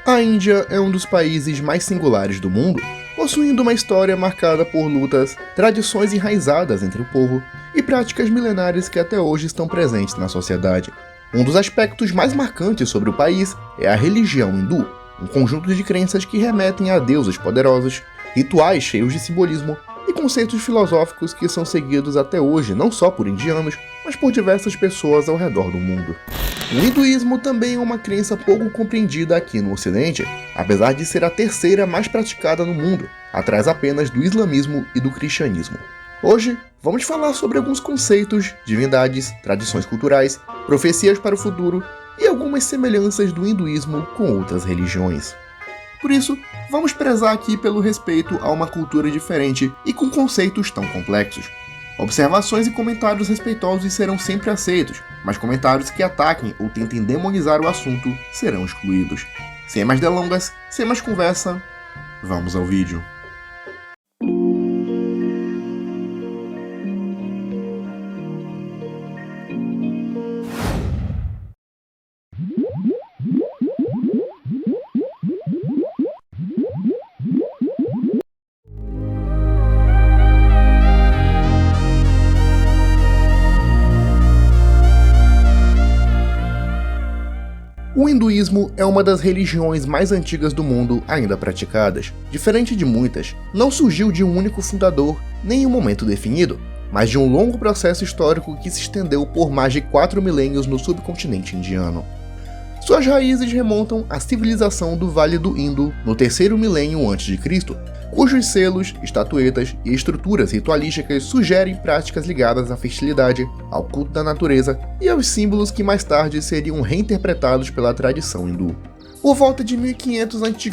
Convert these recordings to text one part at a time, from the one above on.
A Índia é um dos países mais singulares do mundo, possuindo uma história marcada por lutas, tradições enraizadas entre o povo e práticas milenares que até hoje estão presentes na sociedade. Um dos aspectos mais marcantes sobre o país é a religião hindu, um conjunto de crenças que remetem a deuses poderosos, rituais cheios de simbolismo e conceitos filosóficos que são seguidos até hoje não só por indianos, mas por diversas pessoas ao redor do mundo. O hinduísmo também é uma crença pouco compreendida aqui no Ocidente, apesar de ser a terceira mais praticada no mundo, atrás apenas do islamismo e do cristianismo. Hoje, vamos falar sobre alguns conceitos, divindades, tradições culturais, profecias para o futuro e algumas semelhanças do hinduísmo com outras religiões. Por isso, vamos prezar aqui pelo respeito a uma cultura diferente e com conceitos tão complexos. Observações e comentários respeitosos serão sempre aceitos, mas comentários que ataquem ou tentem demonizar o assunto serão excluídos. Sem mais delongas, sem mais conversa, vamos ao vídeo. O hinduísmo é uma das religiões mais antigas do mundo ainda praticadas. Diferente de muitas, não surgiu de um único fundador, nem em um momento definido, mas de um longo processo histórico que se estendeu por mais de 4 milênios no subcontinente indiano. Suas raízes remontam à civilização do Vale do Indo no 3º milênio a.C., cujos selos, estatuetas e estruturas ritualísticas sugerem práticas ligadas à fertilidade, ao culto da natureza e aos símbolos que mais tarde seriam reinterpretados pela tradição hindu. Por volta de 1500 a.C.,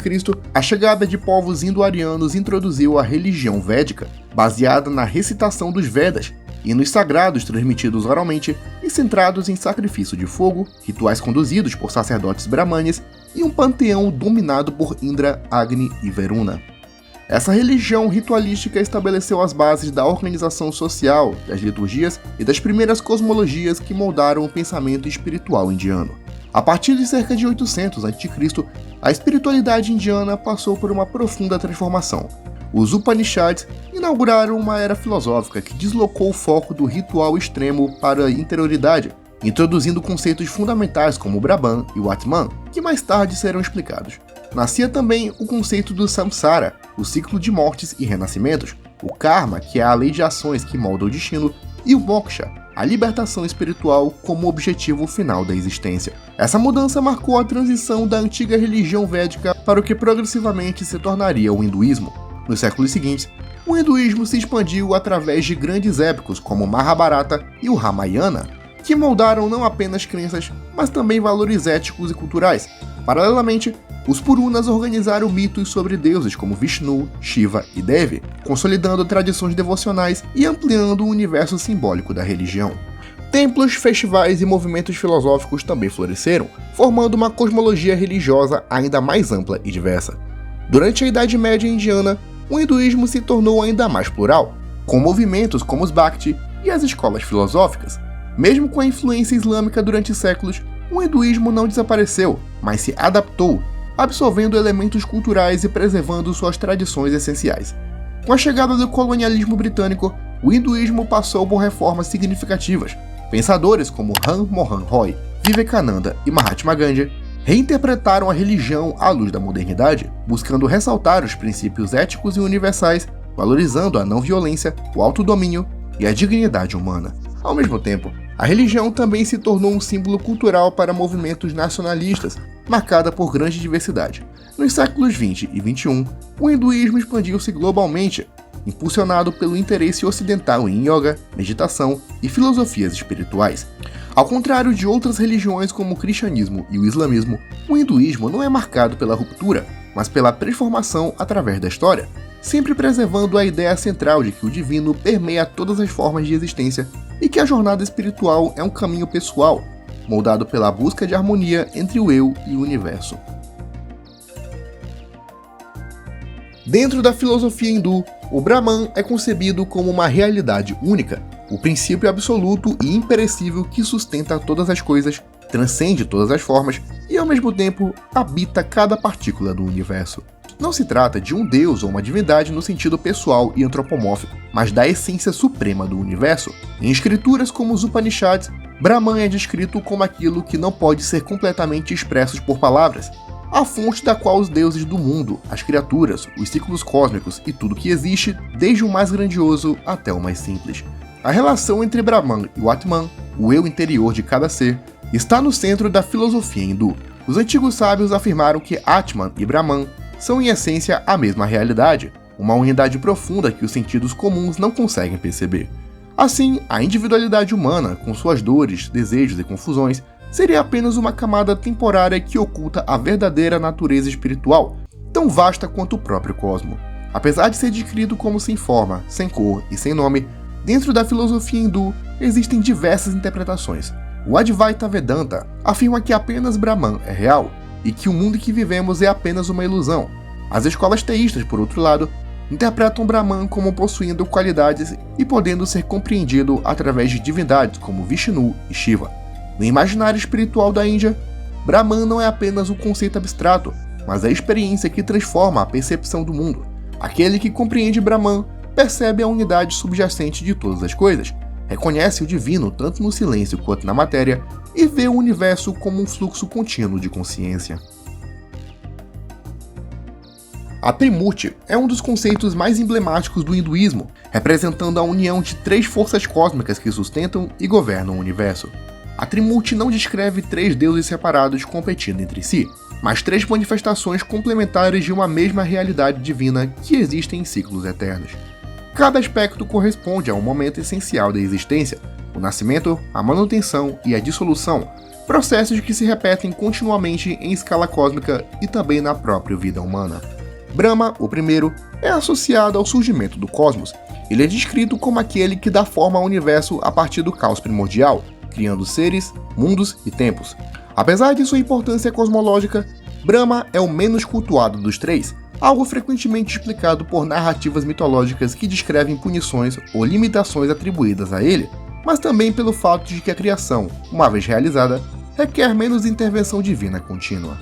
a chegada de povos indo-arianos introduziu a religião védica, baseada na recitação dos Vedas, hinos sagrados transmitidos oralmente e centrados em sacrifício de fogo, rituais conduzidos por sacerdotes brahmanes e um panteão dominado por Indra, Agni e Varuna. Essa religião ritualística estabeleceu as bases da organização social, das liturgias e das primeiras cosmologias que moldaram o pensamento espiritual indiano. A partir de cerca de 800 a.C., a espiritualidade indiana passou por uma profunda transformação. Os Upanishads inauguraram uma era filosófica que deslocou o foco do ritual extremo para a interioridade, introduzindo conceitos fundamentais como o Brahman e o Atman, que mais tarde serão explicados. Nascia também o conceito do samsara, o ciclo de mortes e renascimentos, o karma, que é a lei de ações que molda o destino, e o moksha, a libertação espiritual como objetivo final da existência. Essa mudança marcou a transição da antiga religião védica para o que progressivamente se tornaria o hinduísmo. Nos séculos seguintes, o hinduísmo se expandiu através de grandes épicos como o Mahabharata e o Ramayana, que moldaram não apenas crenças, mas também valores éticos e culturais. Paralelamente, os Purunas organizaram mitos sobre deuses como Vishnu, Shiva e Devi, consolidando tradições devocionais e ampliando o universo simbólico da religião. Templos, festivais e movimentos filosóficos também floresceram, formando uma cosmologia religiosa ainda mais ampla e diversa. Durante a Idade Média indiana, o hinduísmo se tornou ainda mais plural, com movimentos como os Bhakti e as escolas filosóficas. Mesmo com a influência islâmica durante séculos, o hinduísmo não desapareceu, mas se adaptou, absorvendo elementos culturais e preservando suas tradições essenciais. Com a chegada do colonialismo britânico, o hinduísmo passou por reformas significativas. Pensadores como Ram Mohan Roy, Vivekananda e Mahatma Gandhi reinterpretaram a religião à luz da modernidade, buscando ressaltar os princípios éticos e universais, valorizando a não-violência, o autodomínio e a dignidade humana. Ao mesmo tempo, a religião também se tornou um símbolo cultural para movimentos nacionalistas, marcada por grande diversidade. Nos séculos 20 e 21, o hinduísmo expandiu-se globalmente, impulsionado pelo interesse ocidental em yoga, meditação e filosofias espirituais. Ao contrário de outras religiões como o cristianismo e o islamismo, o hinduísmo não é marcado pela ruptura, mas pela transformação através da história, sempre preservando a ideia central de que o divino permeia todas as formas de existência e que a jornada espiritual é um caminho pessoal, moldado pela busca de harmonia entre o eu e o universo. Dentro da filosofia hindu, o Brahman é concebido como uma realidade única, o princípio absoluto e imperecível que sustenta todas as coisas, transcende todas as formas e ao mesmo tempo habita cada partícula do universo. Não se trata de um deus ou uma divindade no sentido pessoal e antropomórfico, mas da essência suprema do universo. Em escrituras como os Upanishads, Brahman é descrito como aquilo que não pode ser completamente expresso por palavras, a fonte da qual os deuses do mundo, as criaturas, os ciclos cósmicos e tudo que existe, desde o mais grandioso até o mais simples. A relação entre Brahman e o Atman, o eu interior de cada ser, está no centro da filosofia hindu. Os antigos sábios afirmaram que Atman e Brahman são em essência a mesma realidade, uma unidade profunda que os sentidos comuns não conseguem perceber. Assim, a individualidade humana, com suas dores, desejos e confusões, seria apenas uma camada temporária que oculta a verdadeira natureza espiritual, tão vasta quanto o próprio cosmo. Apesar de ser descrito como sem forma, sem cor e sem nome, dentro da filosofia hindu existem diversas interpretações. O Advaita Vedanta afirma que apenas Brahman é real e que o mundo em que vivemos é apenas uma ilusão. As escolas teístas, por outro lado, interpretam Brahman como possuindo qualidades e podendo ser compreendido através de divindades como Vishnu e Shiva. No imaginário espiritual da Índia, Brahman não é apenas um conceito abstrato, mas a experiência que transforma a percepção do mundo. Aquele que compreende Brahman percebe a unidade subjacente de todas as coisas, reconhece o divino tanto no silêncio quanto na matéria e vê o universo como um fluxo contínuo de consciência. A Trimurti é um dos conceitos mais emblemáticos do hinduísmo, representando a união de três forças cósmicas que sustentam e governam o universo. A Trimurti não descreve três deuses separados competindo entre si, mas três manifestações complementares de uma mesma realidade divina que existem em ciclos eternos. Cada aspecto corresponde a um momento essencial da existência, o nascimento, a manutenção e a dissolução, processos que se repetem continuamente em escala cósmica e também na própria vida humana. Brahma, o primeiro, é associado ao surgimento do cosmos. Ele é descrito como aquele que dá forma ao universo a partir do caos primordial, criando seres, mundos e tempos. Apesar de sua importância cosmológica, Brahma é o menos cultuado dos três, algo frequentemente explicado por narrativas mitológicas que descrevem punições ou limitações atribuídas a ele, mas também pelo fato de que a criação, uma vez realizada, requer menos intervenção divina contínua.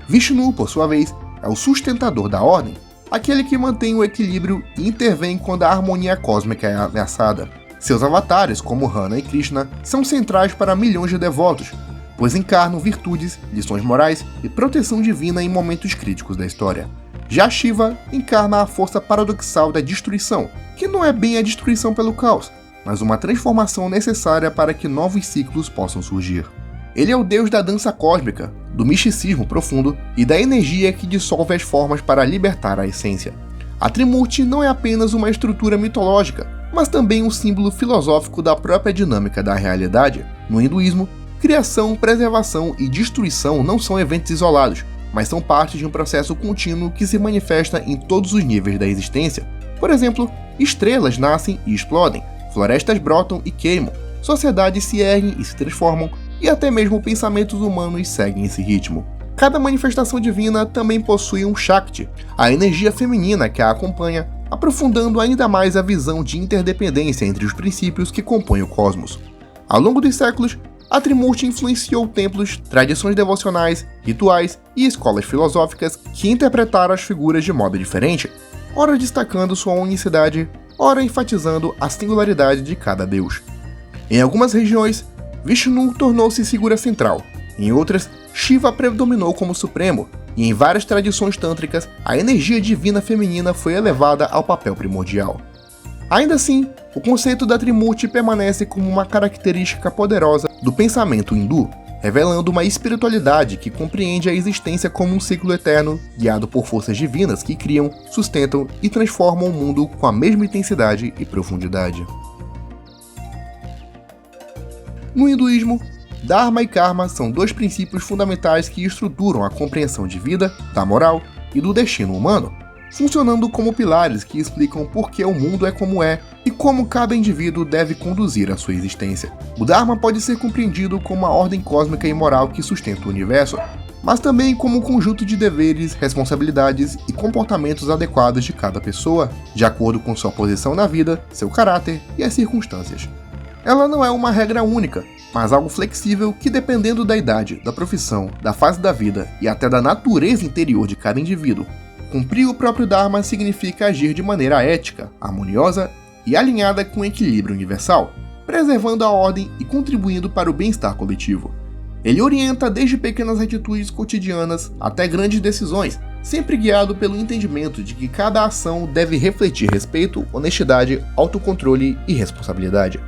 Vishnu, por sua vez, é o sustentador da ordem, aquele que mantém o equilíbrio e intervém quando a harmonia cósmica é ameaçada. Seus avatares, como Rama e Krishna, são centrais para milhões de devotos, pois encarnam virtudes, lições morais e proteção divina em momentos críticos da história. Já Shiva encarna a força paradoxal da destruição, que não é bem a destruição pelo caos, mas uma transformação necessária para que novos ciclos possam surgir. Ele é o deus da dança cósmica, do misticismo profundo e da energia que dissolve as formas para libertar a essência. A Trimurti não é apenas uma estrutura mitológica, mas também um símbolo filosófico da própria dinâmica da realidade. No hinduísmo, criação, preservação e destruição não são eventos isolados, mas são parte de um processo contínuo que se manifesta em todos os níveis da existência. Por exemplo, estrelas nascem e explodem, florestas brotam e queimam, sociedades se erguem e se transformam, e até mesmo pensamentos humanos seguem esse ritmo. Cada manifestação divina também possui um Shakti, a energia feminina que a acompanha, aprofundando ainda mais a visão de interdependência entre os princípios que compõem o cosmos. Ao longo dos séculos, a Trimurti influenciou templos, tradições devocionais, rituais e escolas filosóficas que interpretaram as figuras de modo diferente, ora destacando sua unicidade, ora enfatizando a singularidade de cada deus. Em algumas regiões, Vishnu tornou-se figura central, em outras, Shiva predominou como supremo, e em várias tradições tântricas, a energia divina feminina foi elevada ao papel primordial. Ainda assim, o conceito da Trimurti permanece como uma característica poderosa do pensamento hindu, revelando uma espiritualidade que compreende a existência como um ciclo eterno, guiado por forças divinas que criam, sustentam e transformam o mundo com a mesma intensidade e profundidade. No hinduísmo, Dharma e Karma são dois princípios fundamentais que estruturam a compreensão de vida, da moral e do destino humano, funcionando como pilares que explicam por que o mundo é como é e como cada indivíduo deve conduzir a sua existência. O Dharma pode ser compreendido como a ordem cósmica e moral que sustenta o universo, mas também como um conjunto de deveres, responsabilidades e comportamentos adequados de cada pessoa, de acordo com sua posição na vida, seu caráter e as circunstâncias. Ela não é uma regra única, mas algo flexível que, dependendo da idade, da profissão, da fase da vida e até da natureza interior de cada indivíduo, cumprir o próprio Dharma significa agir de maneira ética, harmoniosa e alinhada com o equilíbrio universal, preservando a ordem e contribuindo para o bem-estar coletivo. Ele orienta desde pequenas atitudes cotidianas até grandes decisões, sempre guiado pelo entendimento de que cada ação deve refletir respeito, honestidade, autocontrole e responsabilidade.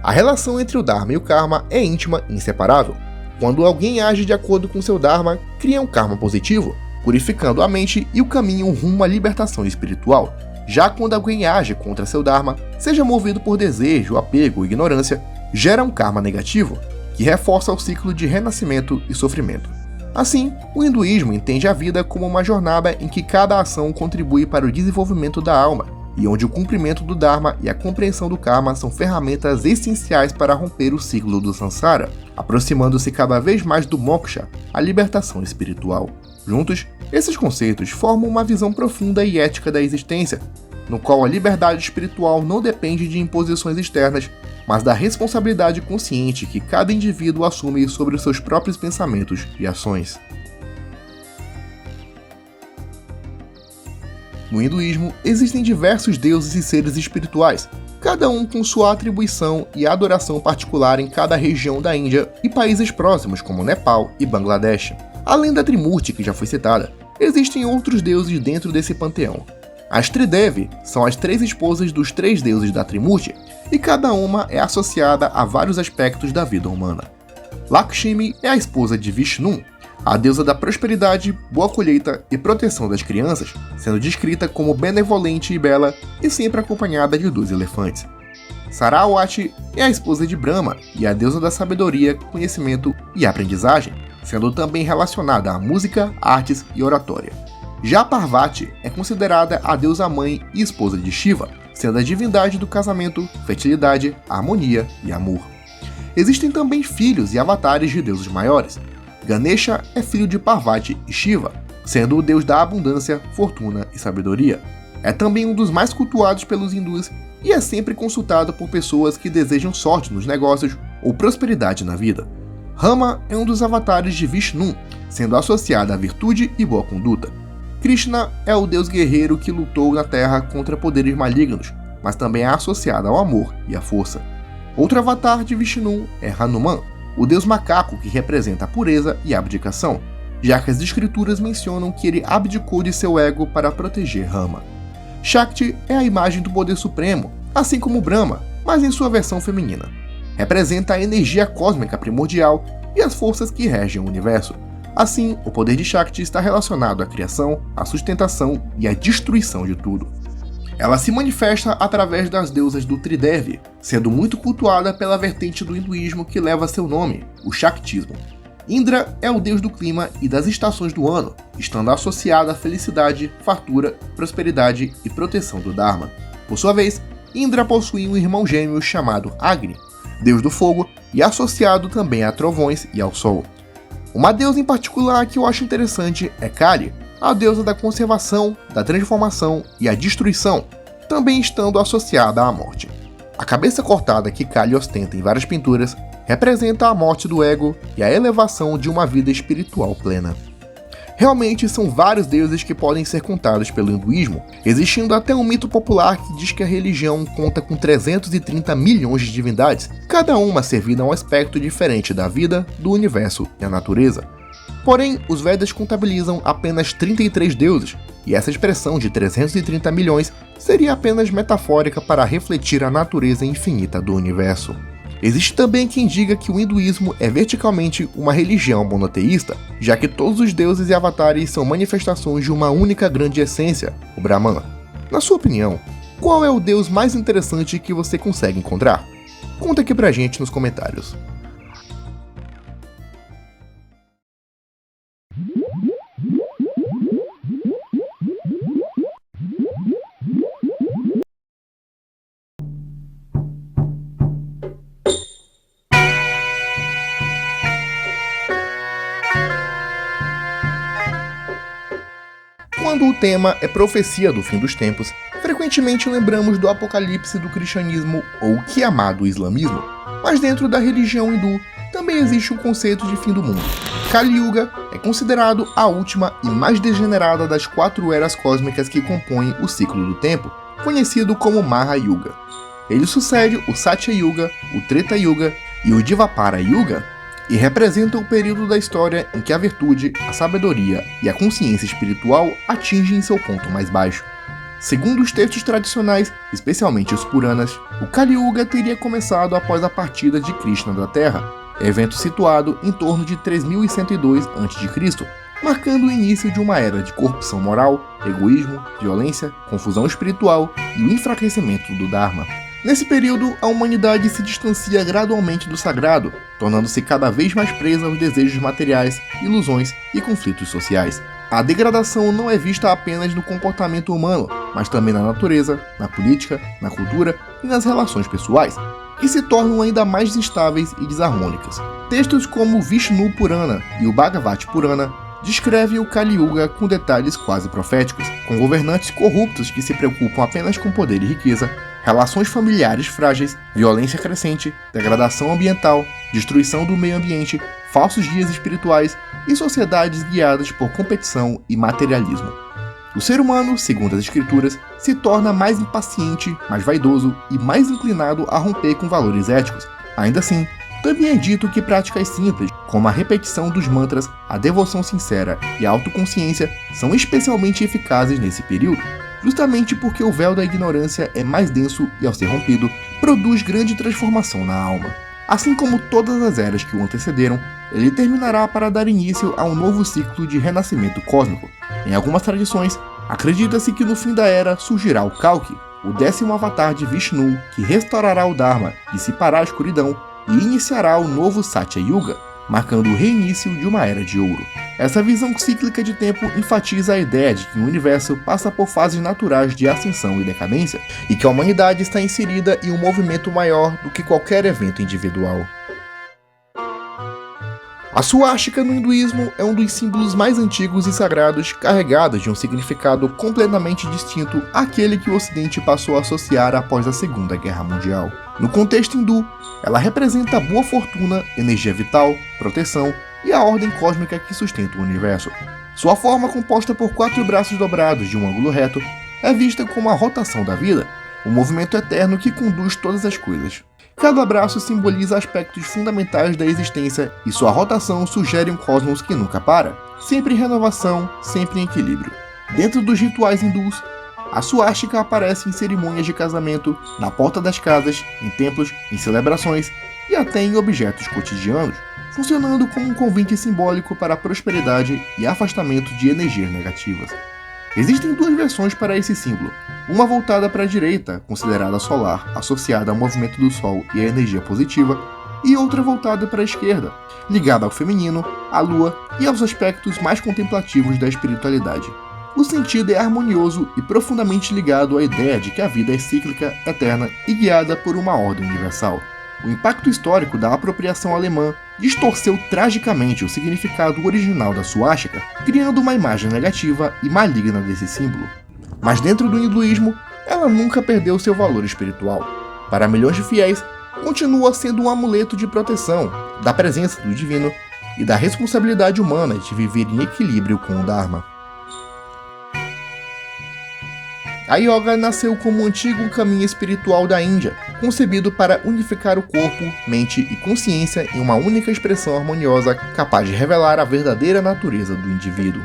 A relação entre o Dharma e o Karma é íntima e inseparável. Quando alguém age de acordo com seu Dharma, cria um Karma positivo, purificando a mente e o caminho rumo à libertação espiritual. Já quando alguém age contra seu Dharma, seja movido por desejo, apego ou ignorância, gera um Karma negativo, que reforça o ciclo de renascimento e sofrimento. Assim, o hinduísmo entende a vida como uma jornada em que cada ação contribui para o desenvolvimento da alma, e onde o cumprimento do Dharma e a compreensão do Karma são ferramentas essenciais para romper o ciclo do Samsara, aproximando-se cada vez mais do Moksha, a libertação espiritual. Juntos, esses conceitos formam uma visão profunda e ética da existência, no qual a liberdade espiritual não depende de imposições externas, mas da responsabilidade consciente que cada indivíduo assume sobre os seus próprios pensamentos e ações. No hinduísmo, existem diversos deuses e seres espirituais, cada um com sua atribuição e adoração particular em cada região da Índia e países próximos como Nepal e Bangladesh. Além da Trimurti, que já foi citada, existem outros deuses dentro desse panteão. As Tridevi são as 3 esposas dos 3 deuses da Trimurti, e cada uma é associada a vários aspectos da vida humana. Lakshmi é a esposa de Vishnu, a deusa da prosperidade, boa colheita e proteção das crianças, sendo descrita como benevolente e bela e sempre acompanhada de 2 elefantes. Saraswati é a esposa de Brahma e a deusa da sabedoria, conhecimento e aprendizagem, sendo também relacionada à música, artes e oratória. Já Parvati é considerada a deusa-mãe e esposa de Shiva, sendo a divindade do casamento, fertilidade, harmonia e amor. Existem também filhos e avatares de deuses maiores. Ganesha é filho de Parvati e Shiva, sendo o deus da abundância, fortuna e sabedoria. É também um dos mais cultuados pelos hindus e é sempre consultado por pessoas que desejam sorte nos negócios ou prosperidade na vida. Rama é um dos avatares de Vishnu, sendo associado à virtude e boa conduta. Krishna é o deus guerreiro que lutou na Terra contra poderes malignos, mas também é associado ao amor e à força. Outro avatar de Vishnu é Hanuman, o deus macaco que representa a pureza e a abdicação, já que as escrituras mencionam que ele abdicou de seu ego para proteger Rama. Shakti é a imagem do poder supremo, assim como Brahma, mas em sua versão feminina. Representa a energia cósmica primordial e as forças que regem o universo. Assim, o poder de Shakti está relacionado à criação, à sustentação e à destruição de tudo. Ela se manifesta através das deusas do Tridevi, sendo muito cultuada pela vertente do hinduísmo que leva seu nome, o Shaktismo. Indra é o deus do clima e das estações do ano, estando associada à felicidade, fartura, prosperidade e proteção do Dharma. Por sua vez, Indra possui um irmão gêmeo chamado Agni, deus do fogo e associado também a trovões e ao sol. Uma deusa em particular que eu acho interessante é Kali, a deusa da conservação, da transformação e a destruição, também estando associada à morte. A cabeça cortada que Kali ostenta em várias pinturas representa a morte do ego e a elevação de uma vida espiritual plena. Realmente são vários deuses que podem ser contados pelo hinduísmo, existindo até um mito popular que diz que a religião conta com 330 milhões de divindades, cada uma servindo a um aspecto diferente da vida, do universo e a natureza. Porém, os Vedas contabilizam apenas 33 deuses, e essa expressão de 330 milhões seria apenas metafórica para refletir a natureza infinita do universo. Existe também quem diga que o hinduísmo é verticalmente uma religião monoteísta, já que todos os deuses e avatares são manifestações de uma única grande essência, o Brahman. Na sua opinião, qual é o deus mais interessante que você consegue encontrar? Conta aqui pra gente nos comentários. Quando o tema é profecia do fim dos tempos, frequentemente lembramos do apocalipse do cristianismo ou Quiamá do islamismo. Mas dentro da religião hindu também existe um conceito de fim do mundo. Kali Yuga é considerado a última e mais degenerada das 4 eras cósmicas que compõem o ciclo do tempo, conhecido como Maha Yuga. Ele sucede o Satya Yuga, o Treta Yuga e o Dvapara Yuga, e representa o período da história em que a virtude, a sabedoria e a consciência espiritual atingem seu ponto mais baixo. Segundo os textos tradicionais, especialmente os Puranas, o Kali Yuga teria começado após a partida de Krishna da Terra, evento situado em torno de 3102 a.C., marcando o início de uma era de corrupção moral, egoísmo, violência, confusão espiritual e o enfraquecimento do Dharma. Nesse período, a humanidade se distancia gradualmente do sagrado, tornando-se cada vez mais presa aos desejos materiais, ilusões e conflitos sociais. A degradação não é vista apenas no comportamento humano, mas também na natureza, na política, na cultura e nas relações pessoais, que se tornam ainda mais instáveis e desarmônicas. Textos como o Vishnu Purana e o Bhagavad Purana descrevem o Kali Yuga com detalhes quase proféticos, com governantes corruptos que se preocupam apenas com poder e riqueza, relações familiares frágeis, violência crescente, degradação ambiental, destruição do meio ambiente, falsos guias espirituais e sociedades guiadas por competição e materialismo. O ser humano, segundo as escrituras, se torna mais impaciente, mais vaidoso e mais inclinado a romper com valores éticos. Ainda assim, também é dito que práticas simples, como a repetição dos mantras, a devoção sincera e a autoconsciência, são especialmente eficazes nesse período, justamente porque o véu da ignorância é mais denso e, ao ser rompido, produz grande transformação na alma. Assim como todas as eras que o antecederam, ele terminará para dar início a um novo ciclo de renascimento cósmico. Em algumas tradições, acredita-se que no fim da era surgirá o Kalki, o 10º avatar de Vishnu, que restaurará o Dharma, dissipará a escuridão e iniciará o novo Satya Yuga, marcando o reinício de uma era de ouro. Essa visão cíclica de tempo enfatiza a ideia de que o universo passa por fases naturais de ascensão e decadência, e que a humanidade está inserida em um movimento maior do que qualquer evento individual. A suástica no hinduísmo é um dos símbolos mais antigos e sagrados, carregados de um significado completamente distinto àquele que o Ocidente passou a associar após a Segunda Guerra Mundial. No contexto hindu, ela representa a boa fortuna, energia vital, proteção e a ordem cósmica que sustenta o universo. Sua forma, composta por 4 braços dobrados de um ângulo reto, é vista como a rotação da vida, o movimento eterno que conduz todas as coisas. Cada braço simboliza aspectos fundamentais da existência e sua rotação sugere um cosmos que nunca para, sempre em renovação, sempre em equilíbrio. Dentro dos rituais hindus, a suástica aparece em cerimônias de casamento, na porta das casas, em templos, em celebrações e até em objetos cotidianos, funcionando como um convite simbólico para a prosperidade e afastamento de energias negativas. Existem 2 versões para esse símbolo, uma voltada para a direita, considerada solar, associada ao movimento do Sol e à energia positiva, e outra voltada para a esquerda, ligada ao feminino, à lua e aos aspectos mais contemplativos da espiritualidade. O sentido é harmonioso e profundamente ligado à ideia de que a vida é cíclica, eterna e guiada por uma ordem universal. O impacto histórico da apropriação alemã distorceu tragicamente o significado original da suástica, criando uma imagem negativa e maligna desse símbolo. Mas dentro do hinduísmo, ela nunca perdeu seu valor espiritual. Para milhões de fiéis, continua sendo um amuleto de proteção, da presença do divino e da responsabilidade humana de viver em equilíbrio com o Dharma. A yoga nasceu como um antigo caminho espiritual da Índia, concebido para unificar o corpo, mente e consciência em uma única expressão harmoniosa capaz de revelar a verdadeira natureza do indivíduo.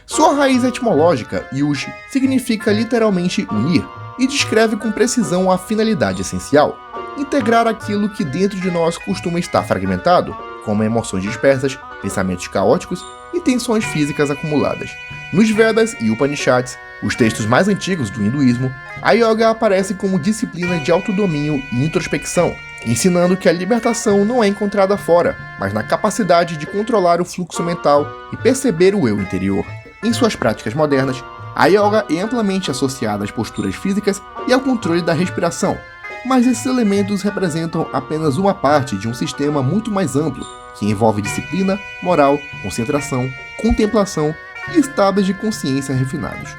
Sua raiz etimológica, yuj, significa literalmente unir e descreve com precisão a finalidade essencial: integrar aquilo que dentro de nós costuma estar fragmentado, como emoções dispersas, pensamentos caóticos e tensões físicas acumuladas. Nos Vedas e Upanishads, os textos mais antigos do hinduísmo, a yoga aparece como disciplina de autodomínio e introspecção, ensinando que a libertação não é encontrada fora, mas na capacidade de controlar o fluxo mental e perceber o eu interior. Em suas práticas modernas, a yoga é amplamente associada às posturas físicas e ao controle da respiração, mas esses elementos representam apenas uma parte de um sistema muito mais amplo, que envolve disciplina, moral, concentração, contemplação e estados de consciência refinados.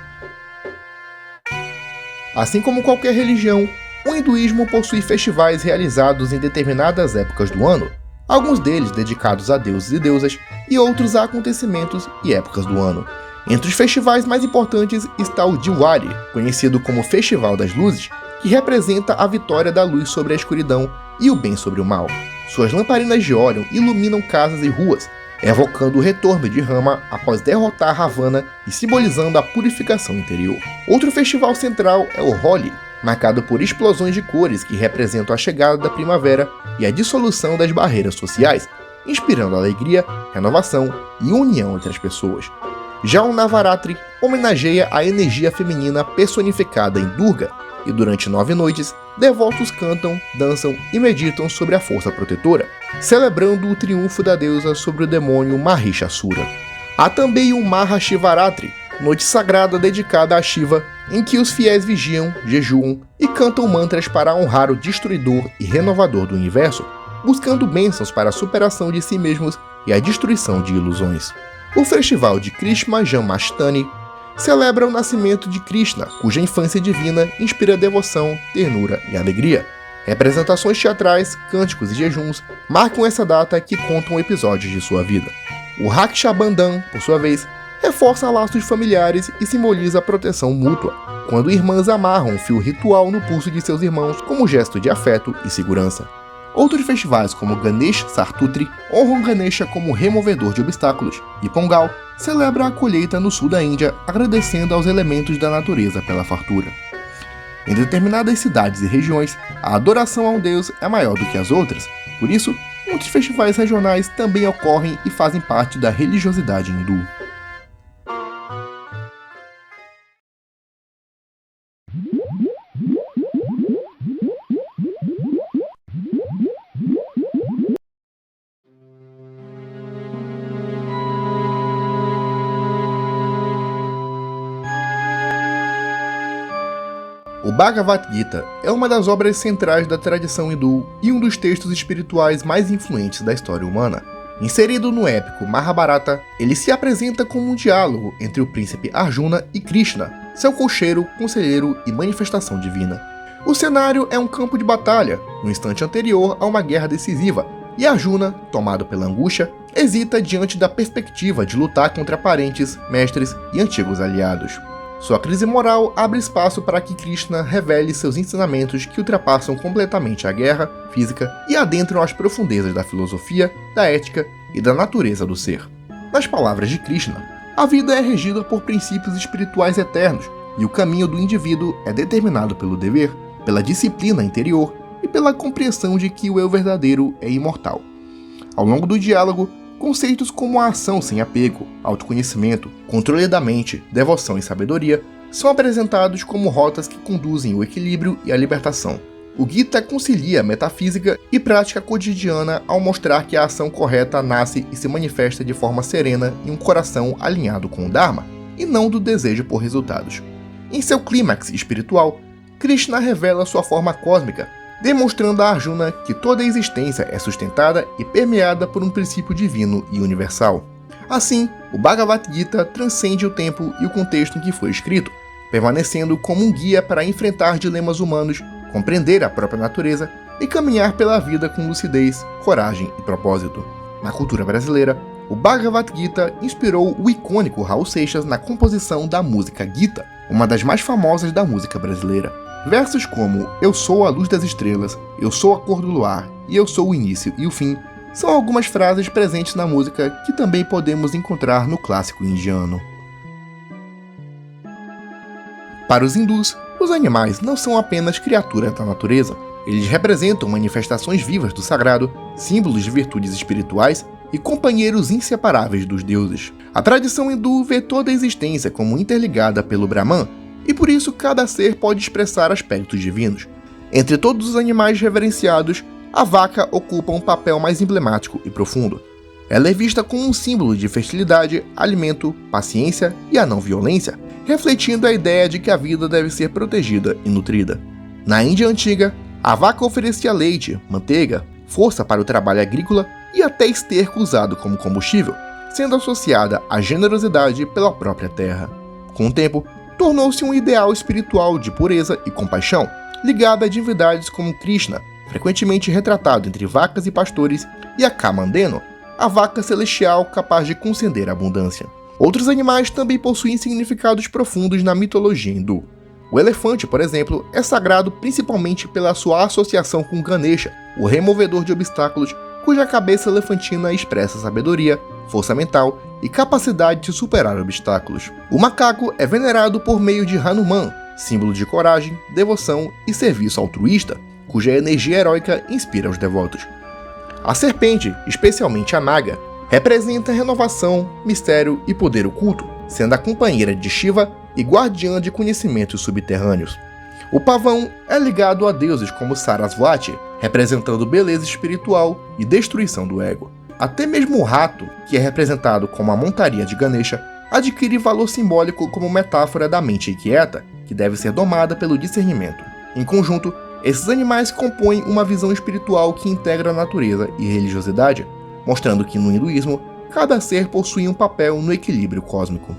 Assim como qualquer religião, o O hinduísmo possui festivais realizados em determinadas épocas do ano, alguns deles dedicados a deuses e deusas e outros a acontecimentos e épocas do ano. Entre os festivais mais importantes está o Diwali, conhecido como Festival das Luzes, que representa a vitória da luz sobre a escuridão e o bem sobre o mal. Suas lamparinas de óleo iluminam casas e ruas, evocando o retorno de Rama após derrotar Ravana e simbolizando a purificação interior. Outro festival central é o Holi, marcado por explosões de cores que representam a chegada da primavera e a dissolução das barreiras sociais, inspirando alegria, renovação e união entre as pessoas. Já o Navaratri homenageia a energia feminina personificada em Durga, e durante 9 noites, devotos cantam, dançam e meditam sobre a força protetora, celebrando o triunfo da deusa sobre o demônio Mahishasura. Há também o Mahashivaratri, noite sagrada dedicada a Shiva, em que os fiéis vigiam, jejuam e cantam mantras para honrar o destruidor e renovador do universo, buscando bênçãos para a superação de si mesmos e a destruição de ilusões. O festival de Krishna Janmashtami celebra o nascimento de Krishna, cuja infância divina inspira devoção, ternura e alegria. Representações teatrais, cânticos e jejuns marcam essa data que contam episódios de sua vida. O Raksha Bandhan, por sua vez, reforça laços familiares e simboliza a proteção mútua, quando irmãs amarram um fio ritual no pulso de seus irmãos como gesto de afeto e segurança. Outros festivais como Ganesh Sartutri honram Ganesha como removedor de obstáculos, e Pongal celebra a colheita no sul da Índia, agradecendo aos elementos da natureza pela fartura. Em determinadas cidades e regiões, a adoração a um deus é maior do que as outras, por isso, muitos festivais regionais também ocorrem e fazem parte da religiosidade hindu. O Bhagavad Gita é uma das obras centrais da tradição hindu e um dos textos espirituais mais influentes da história humana. Inserido no épico Mahabharata, ele se apresenta como um diálogo entre o príncipe Arjuna e Krishna, seu cocheiro, conselheiro e manifestação divina. O cenário é um campo de batalha, no instante anterior a uma guerra decisiva, e Arjuna, tomado pela angústia, hesita diante da perspectiva de lutar contra parentes, mestres e antigos aliados. Sua crise moral abre espaço para que Krishna revele seus ensinamentos que ultrapassam completamente a guerra física e adentram as profundezas da filosofia, da ética e da natureza do ser. Nas palavras de Krishna, a vida é regida por princípios espirituais eternos e o caminho do indivíduo é determinado pelo dever, pela disciplina interior e pela compreensão de que o eu verdadeiro é imortal. Ao longo do diálogo, conceitos como a ação sem apego, autoconhecimento, controle da mente, devoção e sabedoria são apresentados como rotas que conduzem o equilíbrio e a libertação. O Gita concilia metafísica e prática cotidiana ao mostrar que a ação correta nasce e se manifesta de forma serena em um coração alinhado com o Dharma, e não do desejo por resultados. Em seu clímax espiritual, Krishna revela sua forma cósmica, demonstrando a Arjuna que toda a existência é sustentada e permeada por um princípio divino e universal. Assim, o Bhagavad Gita transcende o tempo e o contexto em que foi escrito, permanecendo como um guia para enfrentar dilemas humanos, compreender a própria natureza e caminhar pela vida com lucidez, coragem e propósito. Na cultura brasileira, o Bhagavad Gita inspirou o icônico Raul Seixas na composição da música Gita, uma das mais famosas da música brasileira. Versos como "Eu sou a luz das estrelas", "Eu sou a cor do luar" e "Eu sou o início e o fim" são algumas frases presentes na música que também podemos encontrar no clássico indiano. Para os hindus, os animais não são apenas criaturas da natureza. Eles representam manifestações vivas do sagrado, símbolos de virtudes espirituais e companheiros inseparáveis dos deuses. A tradição hindu vê toda a existência como interligada pelo Brahman, e por isso cada ser pode expressar aspectos divinos. Entre todos os animais reverenciados, a vaca ocupa um papel mais emblemático e profundo. Ela é vista como um símbolo de fertilidade, alimento, paciência e a não violência, refletindo a ideia de que a vida deve ser protegida e nutrida. Na Índia antiga, a vaca oferecia leite, manteiga, força para o trabalho agrícola e até esterco usado como combustível, sendo associada à generosidade pela própria terra. Com o tempo, tornou-se um ideal espiritual de pureza e compaixão, ligada a divindades como Krishna, frequentemente retratado entre vacas e pastores, e a Kamandeno, a vaca celestial capaz de conceder abundância. Outros animais também possuem significados profundos na mitologia hindu. O elefante, por exemplo, é sagrado principalmente pela sua associação com Ganesha, o removedor de obstáculos, cuja cabeça elefantina expressa sabedoria, força mental e capacidade de superar obstáculos. O macaco é venerado por meio de Hanuman, símbolo de coragem, devoção e serviço altruísta, cuja energia heróica inspira os devotos. A serpente, especialmente a naga, representa renovação, mistério e poder oculto, sendo a companheira de Shiva e guardiã de conhecimentos subterrâneos. O pavão é ligado a deuses como Sarasvati, representando beleza espiritual e destruição do ego. Até mesmo o rato, que é representado como a montaria de Ganesha, adquire valor simbólico como metáfora da mente inquieta, que deve ser domada pelo discernimento. Em conjunto, esses animais compõem uma visão espiritual que integra a natureza e religiosidade, mostrando que no hinduísmo, cada ser possui um papel no equilíbrio cósmico.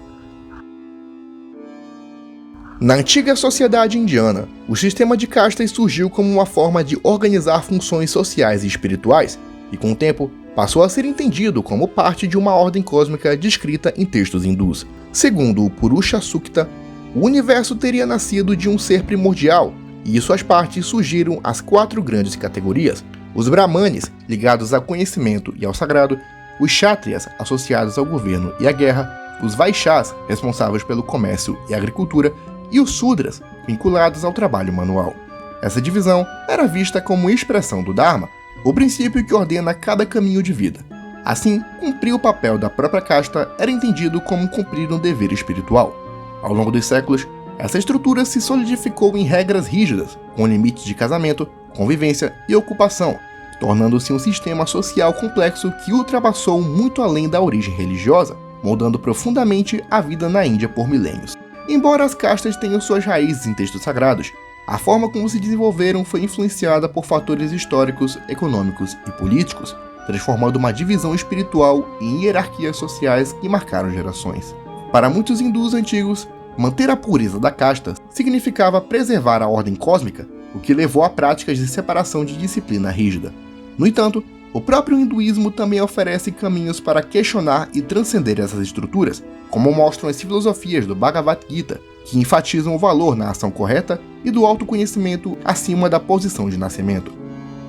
Na antiga sociedade indiana, o sistema de castas surgiu como uma forma de organizar funções sociais e espirituais, e com o tempo passou a ser entendido como parte de uma ordem cósmica descrita em textos hindus. Segundo o Purusha Sukta, o universo teria nascido de um ser primordial, e suas partes surgiram as 4 grandes categorias: os Brahmanes, ligados ao conhecimento e ao sagrado, os Kshatriyas, associados ao governo e à guerra, os Vaishyas, responsáveis pelo comércio e agricultura, e os Sudras, vinculados ao trabalho manual. Essa divisão era vista como expressão do Dharma, o princípio que ordena cada caminho de vida. Assim, cumprir o papel da própria casta era entendido como cumprir um dever espiritual. Ao longo dos séculos, essa estrutura se solidificou em regras rígidas, com limites de casamento, convivência e ocupação, tornando-se um sistema social complexo que ultrapassou muito além da origem religiosa, moldando profundamente a vida na Índia por milênios. Embora as castas tenham suas raízes em textos sagrados, a forma como se desenvolveram foi influenciada por fatores históricos, econômicos e políticos, transformando uma divisão espiritual em hierarquias sociais que marcaram gerações. Para muitos hindus antigos, manter a pureza da casta significava preservar a ordem cósmica, o que levou a práticas de separação de disciplina rígida. No entanto, o próprio hinduísmo também oferece caminhos para questionar e transcender essas estruturas, como mostram as filosofias do Bhagavad Gita, que enfatizam o valor na ação correta e do autoconhecimento acima da posição de nascimento.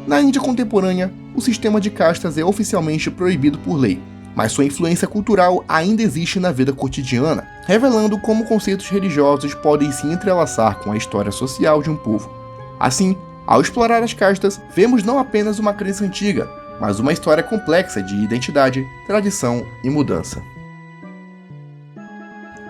Na Índia contemporânea, o sistema de castas é oficialmente proibido por lei, mas sua influência cultural ainda existe na vida cotidiana, revelando como conceitos religiosos podem se entrelaçar com a história social de um povo. Assim, ao explorar as castas, vemos não apenas uma crença antiga, mas uma história complexa de identidade, tradição e mudança.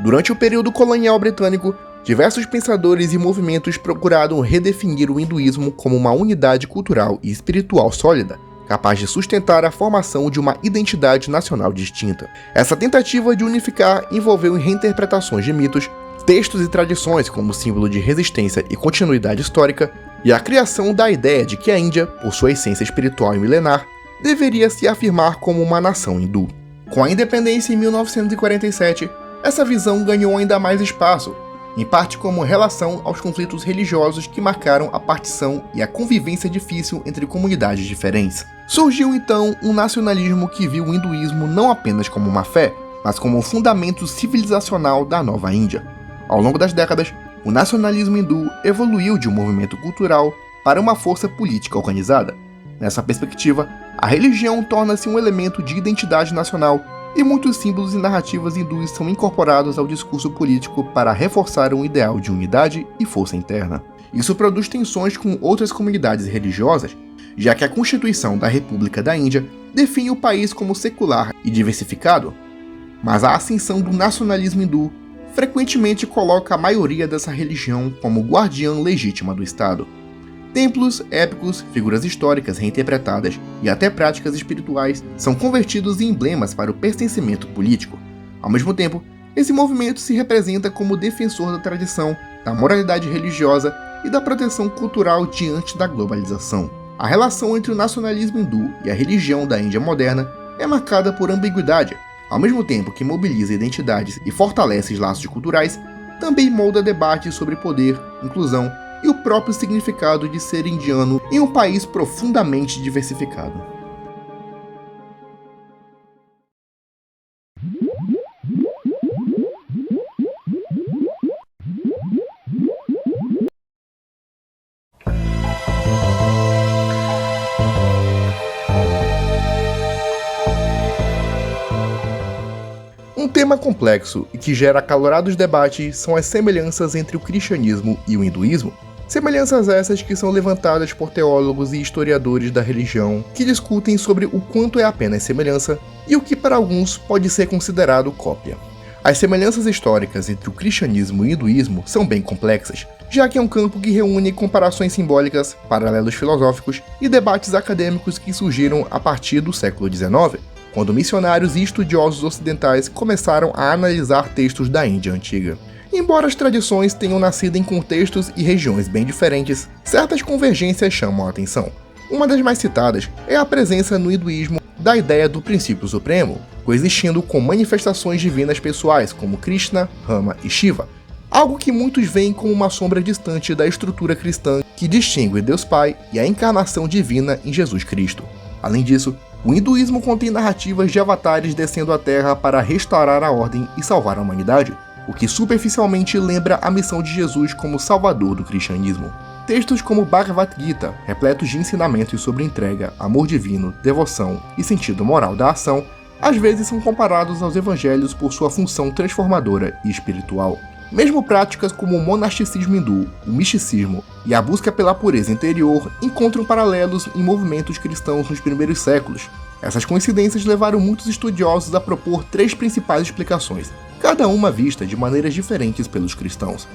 Durante o período colonial britânico, diversos pensadores e movimentos procuraram redefinir o hinduísmo como uma unidade cultural e espiritual sólida, capaz de sustentar a formação de uma identidade nacional distinta. Essa tentativa de unificar envolveu reinterpretações de mitos, textos e tradições como símbolo de resistência e continuidade histórica, e a criação da ideia de que a Índia, por sua essência espiritual e milenar, deveria se afirmar como uma nação hindu. Com a independência em 1947, essa visão ganhou ainda mais espaço, em parte como relação aos conflitos religiosos que marcaram a partição e a convivência difícil entre comunidades diferentes. Surgiu então um nacionalismo que viu o hinduísmo não apenas como uma fé, mas como um fundamento civilizacional da nova Índia. Ao longo das décadas, o nacionalismo hindu evoluiu de um movimento cultural para uma força política organizada. Nessa perspectiva, a religião torna-se um elemento de identidade nacional e muitos símbolos e narrativas hindus são incorporados ao discurso político para reforçar um ideal de unidade e força interna. Isso produz tensões com outras comunidades religiosas, já que a Constituição da República da Índia define o país como secular e diversificado, mas a ascensão do nacionalismo hindu frequentemente coloca a maioria dessa religião como guardiã legítima do Estado. Templos, épicos, figuras históricas reinterpretadas e até práticas espirituais são convertidos em emblemas para o pertencimento político. Ao mesmo tempo, esse movimento se representa como defensor da tradição, da moralidade religiosa e da proteção cultural diante da globalização. A relação entre o nacionalismo hindu e a religião da Índia moderna é marcada por ambiguidade. Ao mesmo tempo que mobiliza identidades e fortalece os laços culturais, também molda debates sobre poder, inclusão e o próprio significado de ser indiano em um país profundamente diversificado. Um tema complexo e que gera acalorados debates são as semelhanças entre o cristianismo e o hinduísmo. Semelhanças essas que são levantadas por teólogos e historiadores da religião que discutem sobre o quanto é apenas semelhança e o que para alguns pode ser considerado cópia. As semelhanças históricas entre o cristianismo e o hinduísmo são bem complexas, já que é um campo que reúne comparações simbólicas, paralelos filosóficos e debates acadêmicos que surgiram a partir do século XIX, quando missionários e estudiosos ocidentais começaram a analisar textos da Índia antiga. Embora as tradições tenham nascido em contextos e regiões bem diferentes, certas convergências chamam a atenção. Uma das mais citadas é a presença no hinduísmo da ideia do princípio supremo, coexistindo com manifestações divinas pessoais como Krishna, Rama e Shiva, algo que muitos veem como uma sombra distante da estrutura cristã que distingue Deus Pai e a encarnação divina em Jesus Cristo. Além disso, o hinduísmo contém narrativas de avatares descendo à Terra para restaurar a ordem e salvar a humanidade, o que superficialmente lembra a missão de Jesus como salvador do cristianismo. Textos como Bhagavad Gita, repletos de ensinamentos sobre entrega, amor divino, devoção e sentido moral da ação, às vezes são comparados aos evangelhos por sua função transformadora e espiritual. Mesmo práticas como o monasticismo hindu, o misticismo e a busca pela pureza interior encontram paralelos em movimentos cristãos nos primeiros séculos. Essas coincidências levaram muitos estudiosos a propor 3 principais explicações, cada uma vista de maneiras diferentes pelos cristãos.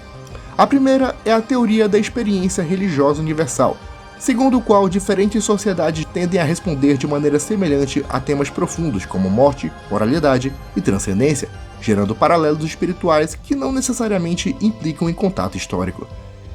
A primeira é a teoria da experiência religiosa universal, segundo o qual diferentes sociedades tendem a responder de maneira semelhante a temas profundos como morte, moralidade e transcendência, gerando paralelos espirituais que não necessariamente implicam em contato histórico.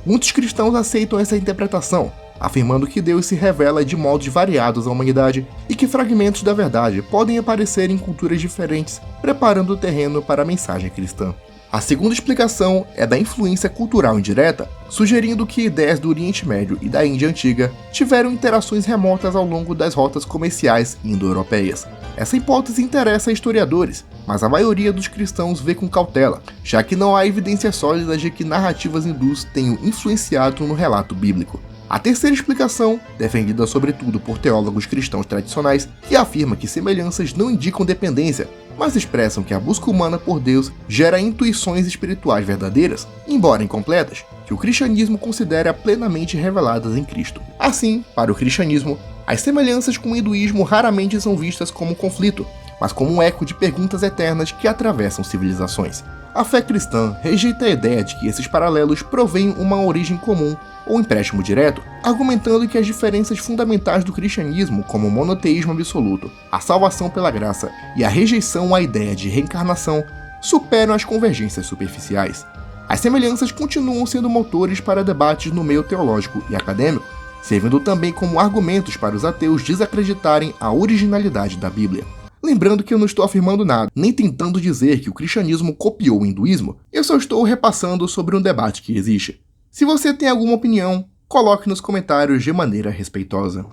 Muitos cristãos aceitam essa interpretação, afirmando que Deus se revela de modos variados à humanidade e que fragmentos da verdade podem aparecer em culturas diferentes, preparando o terreno para a mensagem cristã. A segunda explicação é da influência cultural indireta, sugerindo que ideias do Oriente Médio e da Índia Antiga tiveram interações remotas ao longo das rotas comerciais indo-europeias. Essa hipótese interessa a historiadores, mas a maioria dos cristãos vê com cautela, já que não há evidências sólidas de que narrativas hindus tenham influenciado no relato bíblico. A terceira explicação, defendida sobretudo por teólogos cristãos tradicionais, que afirma que semelhanças não indicam dependência, mas expressam que a busca humana por Deus gera intuições espirituais verdadeiras, embora incompletas, que o cristianismo considera plenamente reveladas em Cristo. Assim, para o cristianismo, as semelhanças com o hinduísmo raramente são vistas como conflito, mas como um eco de perguntas eternas que atravessam civilizações. A fé cristã rejeita a ideia de que esses paralelos provêm uma origem comum ou empréstimo direto, argumentando que as diferenças fundamentais do cristianismo, como o monoteísmo absoluto, a salvação pela graça e a rejeição à ideia de reencarnação, superam as convergências superficiais. As semelhanças continuam sendo motores para debates no meio teológico e acadêmico, servindo também como argumentos para os ateus desacreditarem a originalidade da Bíblia. Lembrando que eu não estou afirmando nada, nem tentando dizer que o cristianismo copiou o hinduísmo, eu só estou repassando sobre um debate que existe. Se você tem alguma opinião, coloque nos comentários de maneira respeitosa.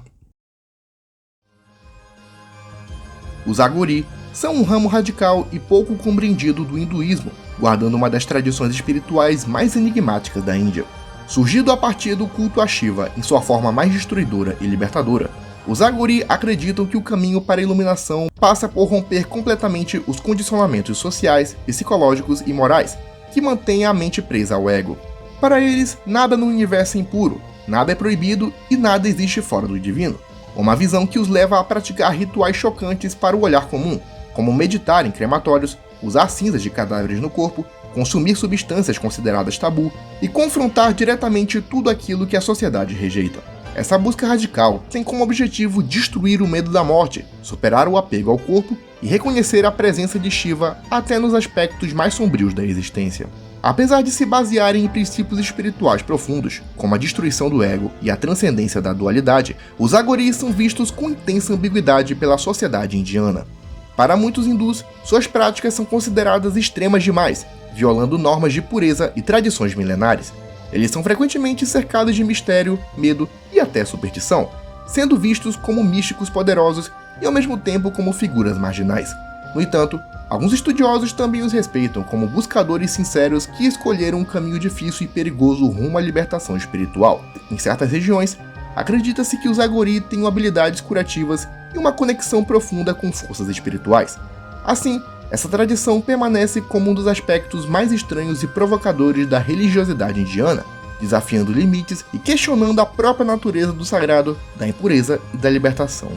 Os Aguri são um ramo radical e pouco compreendido do hinduísmo, guardando uma das tradições espirituais mais enigmáticas da Índia. Surgido a partir do culto a Shiva em sua forma mais destruidora e libertadora, os Aguri acreditam que o caminho para a iluminação passa por romper completamente os condicionamentos sociais, psicológicos e morais que mantêm a mente presa ao ego. Para eles, nada no universo é impuro, nada é proibido e nada existe fora do divino. Uma visão que os leva a praticar rituais chocantes para o olhar comum, como meditar em crematórios, usar cinzas de cadáveres no corpo, consumir substâncias consideradas tabu e confrontar diretamente tudo aquilo que a sociedade rejeita. Essa busca radical tem como objetivo destruir o medo da morte, superar o apego ao corpo e reconhecer a presença de Shiva até nos aspectos mais sombrios da existência. Apesar de se basearem em princípios espirituais profundos, como a destruição do ego e a transcendência da dualidade, os Agoris são vistos com intensa ambiguidade pela sociedade indiana. Para muitos hindus, suas práticas são consideradas extremas demais, violando normas de pureza e tradições milenares. Eles são frequentemente cercados de mistério, medo e até superstição, sendo vistos como místicos poderosos e ao mesmo tempo como figuras marginais. No entanto, alguns estudiosos também os respeitam como buscadores sinceros que escolheram um caminho difícil e perigoso rumo à libertação espiritual. Em certas regiões, acredita-se que os Agori tenham habilidades curativas e uma conexão profunda com forças espirituais. Assim, essa tradição permanece como um dos aspectos mais estranhos e provocadores da religiosidade indiana, desafiando limites e questionando a própria natureza do sagrado, da impureza e da libertação.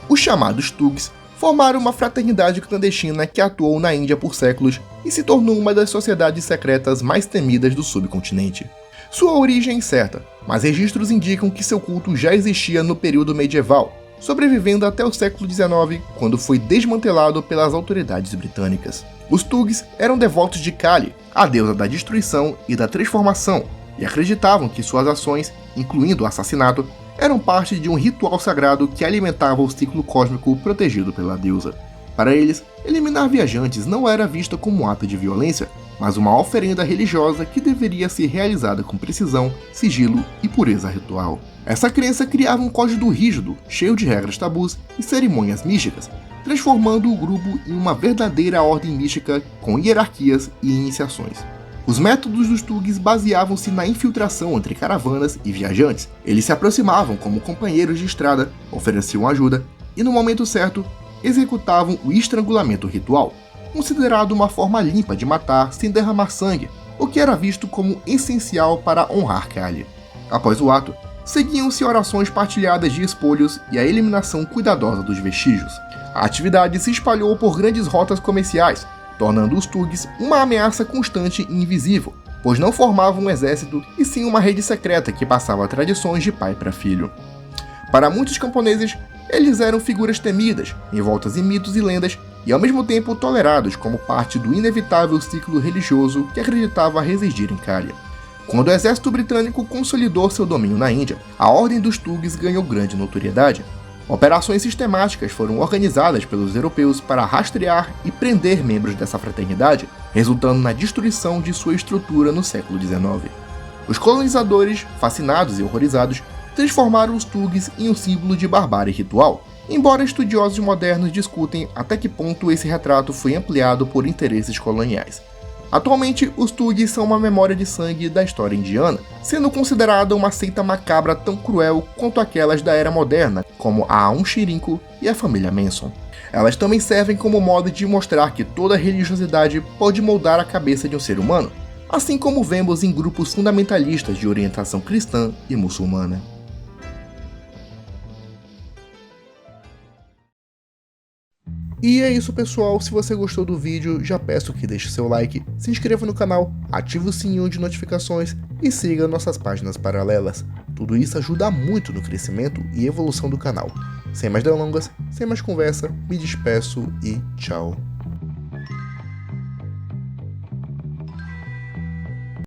Os chamados Thugs formaram uma fraternidade clandestina que atuou na Índia por séculos e se tornou uma das sociedades secretas mais temidas do subcontinente. Sua origem é incerta, mas registros indicam que seu culto já existia no período medieval, sobrevivendo até o século XIX, quando foi desmantelado pelas autoridades britânicas. Os Thugs eram devotos de Kali, a deusa da destruição e da transformação, e acreditavam que suas ações, incluindo o assassinato, eram parte de um ritual sagrado que alimentava o ciclo cósmico protegido pela deusa. Para eles, eliminar viajantes não era visto como um ato de violência, mas uma oferenda religiosa que deveria ser realizada com precisão, sigilo e pureza ritual. Essa crença criava um código rígido, cheio de regras tabus e cerimônias místicas, transformando o grupo em uma verdadeira ordem mística com hierarquias e iniciações. Os métodos dos Thugs baseavam-se na infiltração entre caravanas e viajantes. Eles se aproximavam como companheiros de estrada, ofereciam ajuda e, no momento certo, executavam o estrangulamento ritual, considerado uma forma limpa de matar sem derramar sangue, o que era visto como essencial para honrar Kali. Após o ato, seguiam-se orações partilhadas de espolhos e a eliminação cuidadosa dos vestígios. A atividade se espalhou por grandes rotas comerciais, tornando os Thugs uma ameaça constante e invisível, pois não formavam um exército e sim uma rede secreta que passava tradições de pai para filho. Para muitos camponeses, eles eram figuras temidas, envoltas em mitos e lendas, e ao mesmo tempo tolerados como parte do inevitável ciclo religioso que acreditava residir em Kali. Quando o exército britânico consolidou seu domínio na Índia, a Ordem dos Thugs ganhou grande notoriedade. Operações sistemáticas foram organizadas pelos europeus para rastrear e prender membros dessa fraternidade, resultando na destruição de sua estrutura no século XIX. Os colonizadores, fascinados e horrorizados, transformaram os Thugs em um símbolo de barbárie ritual, embora estudiosos modernos discutem até que ponto esse retrato foi ampliado por interesses coloniais. Atualmente, os Thugs são uma memória de sangue da história indiana, sendo considerada uma seita macabra tão cruel quanto aquelas da era moderna, como a Aum Shirinku e a família Manson. Elas também servem como modo de mostrar que toda religiosidade pode moldar a cabeça de um ser humano, assim como vemos em grupos fundamentalistas de orientação cristã e muçulmana. E é isso, pessoal. Se você gostou do vídeo, já peço que deixe seu like, se inscreva no canal, ative o sininho de notificações e siga nossas páginas paralelas. Tudo isso ajuda muito no crescimento e evolução do canal. Sem mais delongas, sem mais conversa, me despeço e tchau.